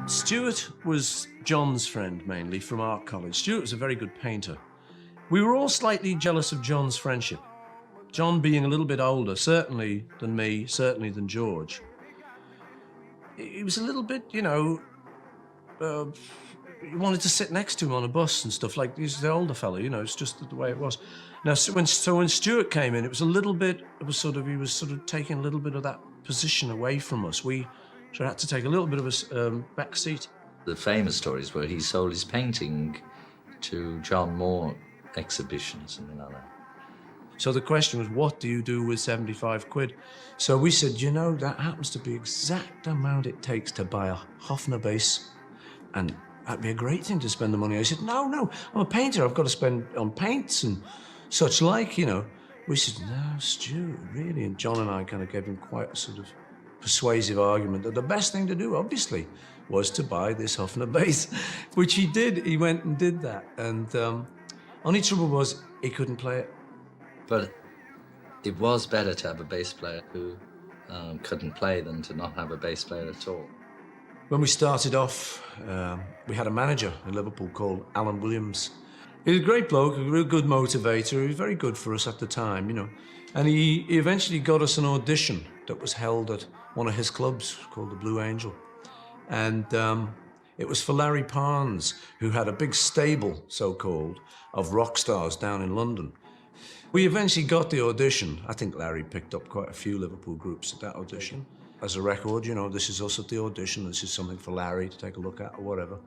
Stuart was John's friend mainly from art college. Stuart was a very good painter. We were all slightly jealous of John's friendship. John being a little bit older, certainly than me, certainly than George. He was a little bit, you wanted to sit next to him on a bus and stuff. Like, he's the older fellow, it's just the way it was. Now, so when Stuart came in, it was a little bit, he was sort of taking a little bit of that position away from us. We sort of had to take a little bit of a back seat. The famous stories where he sold his painting to John Moore exhibitions, something like that. So the question was, what do you do with 75 quid? So we said, that happens to be the exact amount it takes to buy a Hofner base, and that'd be a great thing to spend the money on. He said, no, I'm a painter. I've got to spend on paints and such like, We said, no, Stuart, really? And John and I kind of gave him quite a sort of persuasive argument that the best thing to do, obviously, was to buy this Hofner bass, which he did. He went and did that. And only trouble was he couldn't play it. But it was better to have a bass player who couldn't play than to not have a bass player at all. When we started off, we had a manager in Liverpool called Alan Williams. He was a great bloke, a real good motivator. He was very good for us at the time, And he eventually got us an audition that was held at one of his clubs called the Blue Angel. And it was for Larry Parnes, who had a big stable, so-called, of rock stars down in London. We eventually got the audition. I think Larry picked up quite a few Liverpool groups at that audition. As a record, this is us at the audition, this is something for Larry to take a look at or whatever.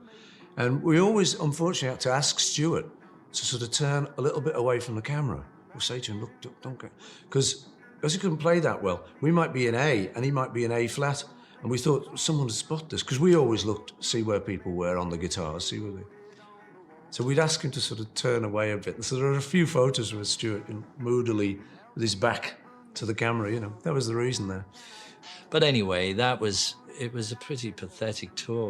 And we always, unfortunately, had to ask Stuart to sort of turn a little bit away from the camera. We'll say to him, look, don't go, because he couldn't play that well. We might be in A and he might be in A flat. And we thought someone would spot this, because we always looked, see where people were on the guitars, see where they... So we'd ask him to sort of turn away a bit. And so there are a few photos with Stuart moodily with his back to the camera, That was the reason there. But anyway, it was a pretty pathetic tour.